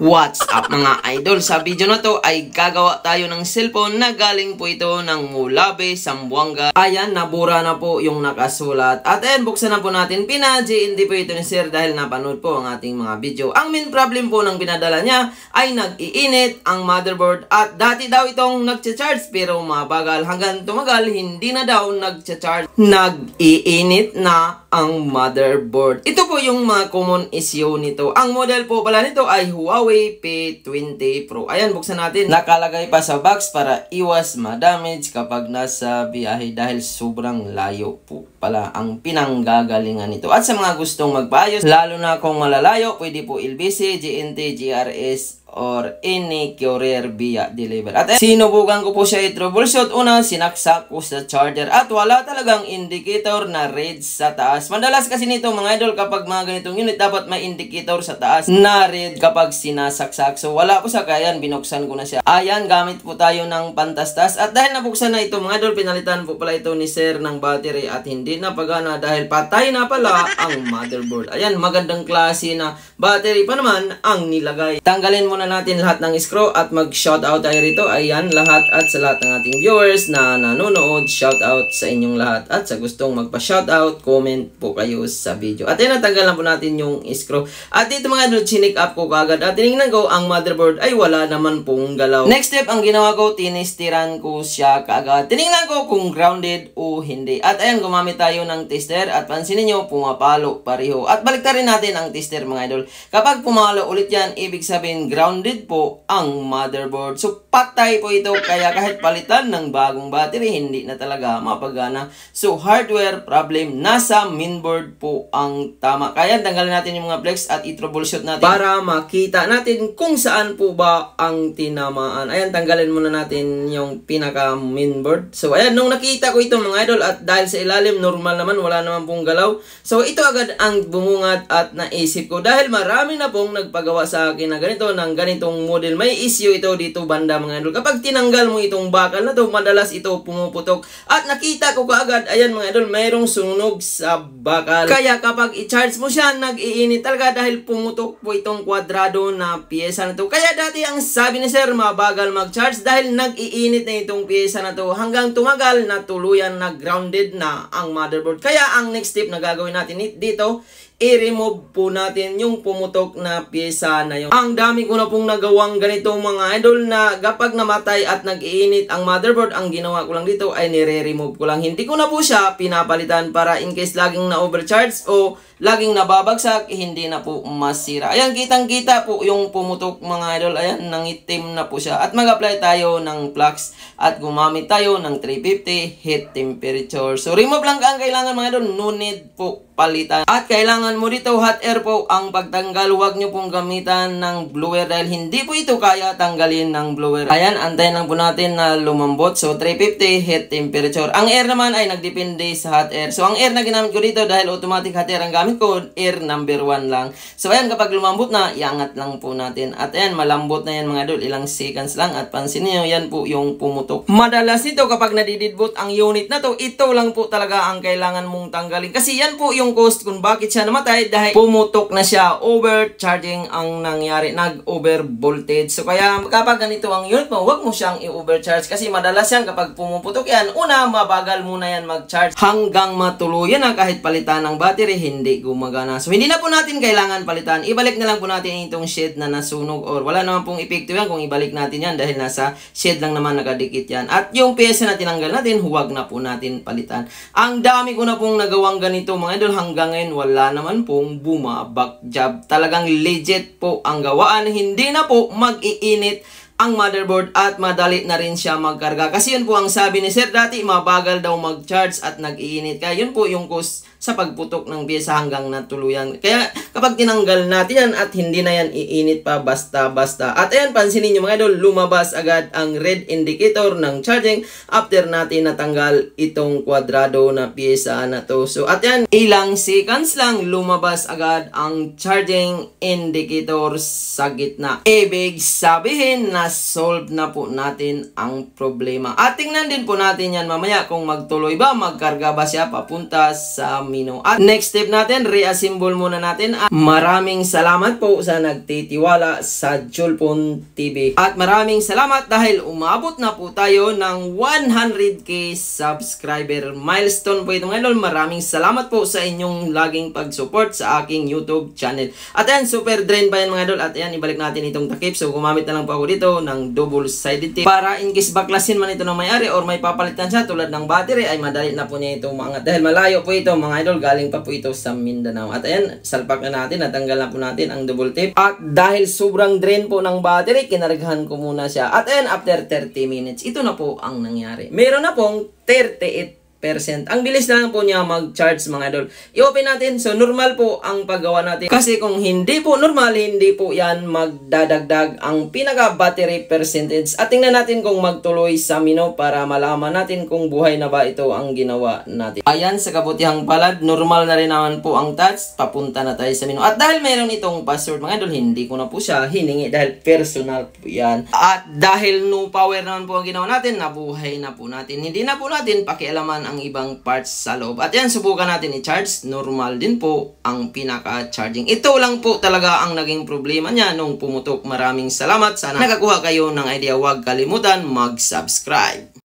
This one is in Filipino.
What's up mga idol? Sa video na to ay gagawa tayo ng cellphone na galing po ito ng Mulabe, Zamboanga. Ayan, nabura na po yung nakasulat. At ayan, buksan na po natin. Pina-JNT po ito ni Sir dahil napanood po ang ating mga video. Ang main problem po ng pinadala niya ay nag-iinit ang motherboard. At dati daw itong nag-charge pero mabagal. Hanggang tumagal, hindi na daw nag-charge. Nag-iinit na ang motherboard. Ito po yung mga common issue nito. Ang model po pala nito ay Huawei P20 Pro. Ayan, buksan natin. Nakalagay pa sa box para iwas ma-damage kapag nasa biyahe dahil sobrang layo po pala ang pinanggagalingan nito. At sa mga gustong magpaayos, lalo na kung malalayo, pwede po LBC, JNT, GRS, or any courier via deliver. At sinubukan ko po siya i-troubleshoot. Una, sinaksak ko sa charger at wala talagang indicator na red sa taas. Madalas kasi nito mga idol, kapag mga ganitong unit, dapat may indicator sa taas na red kapag sinasaksak. So wala po sa kaya, binuksan ko na siya. Ayan, gamit po tayo ng pantastas. At dahil nabuksan na ito mga idol, pinalitan po pala ito ni Sir ng battery at hindi na pagana dahil patay na pala ang motherboard. Ayan, magandang klase na battery pa naman ang nilagay. Tanggalin mo na natin lahat ng screw at mag-shoutout tayo rito. Ayan, lahat at sa lahat ng ating viewers na nanonood, shoutout sa inyong lahat. At sa gustong magpa-shoutout, comment po kayo sa video. At yan, natanggalan po natin yung screw. At dito mga idol, chinik up ko kagad. At tinignan ko, ang motherboard ay wala naman pong galaw. Next step, ang ginawa ko, tinistiran ko siya kagad. Tinignan ko kung grounded o hindi. At ayan, gumamit tayo ng tester. At pansinin nyo, pumapalo pareho. At baliktarin natin ang tester mga idol. Kapag pumalo ulit yan, ibig sabihin grounded po ang motherboard. So patay po ito, kaya kahit palitan ng bagong battery, hindi na talaga mapagana. So hardware problem, nasa mainboard po ang tama. Kaya tanggalin natin yung mga flex at i-troubleshoot natin para makita natin kung saan po ba ang tinamaan. Ayan, tanggalin muna natin yung pinaka mainboard. So ayan, nung nakita ko ito mga idol, at dahil sa ilalim normal naman, wala naman pong galaw. So ito agad ang bumungat at naisip ko, dahil marami na pong nagpagawa sa akin na ganito, ng ganitong model. May issue ito dito banda mga idol. Kapag tinanggal mo itong bakal na to, madalas ito pumuputok. At nakita ko kaagad, ayan mga idol, mayroong sunog sa bakal. Kaya kapag i-charge mo siya, nag-iinit talaga dahil pumutok po itong kwadrado na piyesa na to. Kaya dati ang sabi ni Sir, mabagal mag-charge dahil nag-iinit na itong piyesa na to. Hanggang tumagal na tuluyan na grounded na ang motherboard. Kaya ang next step na gagawin natin dito, i-remove po natin yung pumutok na pyesa na yun. Ang dami ko na pong nagawang ganito mga idol, na kapag namatay at nag-iinit ang motherboard, ang ginawa ko lang dito ay nire-remove ko lang. Hindi ko na po siya pinapalitan para in case laging na-overcharge o laging nababagsak, hindi na po masira. Ayan, kitang-kita po yung pumutok mga idol. Ayan, nangitim na po siya. At mag-apply tayo ng flux at gumamit tayo ng 350 heat temperature. So, remove lang ang kailangan mga idol. No need po palitan. At kailangan mo dito hot air po ang pagtanggal. Huwag nyo pong gamitan ng blower dahil hindi po ito kaya tanggalin ng blower. Ayan, antayin lang po natin na lumambot. So, 350 heat temperature. Ang air naman ay nagdepende sa hot air. So, ang air na ginamit ko dito dahil automatic hot air ang gamit ko, air number 1 lang. So, ayan, kapag lumambot na, iangat lang po natin. At ayan, malambot na yan mga idol. Ilang seconds lang. At pansin niyo, yan po yung pumutok. Madalas nito kapag nadididbot ang unit na to, ito lang po talaga ang kailangan mong tanggalin. Kasi yan po yung cause kung bakit siya namatay, dahil pumutok na siya. Overcharging ang nangyari. Nag-over voltage. So, kaya kapag ganito ang unit mo, huwag mo siyang i-overcharge. Kasi madalas yan kapag pumuputok yan, una, mabagal muna yan mag-charge. Hanggang matuluyan na kahit palitan ng battery, hindi gumagana. So, hindi na po natin kailangan palitan. Ibalik na lang po natin itong shade na nasunog or wala naman pong epekto yan kung ibalik natin yan dahil nasa shade lang naman nakadikit yan. At yung pyesa na tinanggal natin, huwag na po natin palitan. Ang dami ko na pong nagawang ganito mga idol, hanggang ngayon wala naman pong bumabak job. Talagang legit po ang gawaan. Hindi na po mag-iinit ang motherboard at madali na rin siya magkarga. Kasi yun po ang sabi ni Sir dati, mabagal daw mag-charge at nag-iinit. Kaya yun po yung cause sa pagputok ng pyesa hanggang natuluyan. Kaya kapag tinanggal natin yan at hindi na yan iinit pa basta-basta. At ayan, pansinin nyo mga idol, lumabas agad ang red indicator ng charging after natin natanggal itong kwadrado na pyesa na to. So at yan, ilang seconds lang lumabas agad ang charging indicator sa gitna. Ibig sabihin na solve na po natin ang problema. At tingnan din po natin yan mamaya kung magtuloy ba, magkarga ba siya papunta sa menu. At next step natin, reassemble muna natin. At maraming salamat po sa nagtitiwala sa Julpon TV. At maraming salamat dahil umabot na po tayo ng 100k subscriber milestone po ito mga idol. Maraming salamat po sa inyong laging pag-support sa aking YouTube channel. At ayan, super drain ba yan mga idol? At ayan, ibalik natin itong takip. So gumamit na lang po ako dito ng double-sided tape para in case baklasin man ito ng may-ari or may papalitan siya tulad ng battery ay madali na po niya itong maangat. Dahil malayo po ito mga idol, galing pa po ito sa Mindanao. At ayan, salpak na natin, natanggal na po natin ang double tape. At dahil sobrang drain po ng battery, kinargahan ko muna siya. At ayan, after 30 minutes, ito na po ang nangyari. Meron na pong 38%. Ang bilis na lang po niya mag-charge mga idol. I-open natin. So, normal po ang paggawa natin. Kasi kung hindi po normal, hindi po yan magdadagdag ang pinaka-battery percentage. At tingnan natin kung magtuloy sa menu para malaman natin kung buhay na ba ito ang ginawa natin. Ayan, sa kabutihang palad, normal na rin naman po ang touch. Papunta na tayo sa menu. At dahil mayroon itong password mga idol, hindi ko na po siya hiningi dahil personal po yan. At dahil no power naman po ang ginawa natin, nabuhay na po natin. Hindi na po natin pakialaman ang ibang parts sa loob. At yan, subukan natin i-charge. Normal din po ang pinaka-charging. Ito lang po talaga ang naging problema niya nung pumutok. Maraming salamat. Sana nakakuha kayo ng idea. Huwag kalimutan mag-subscribe.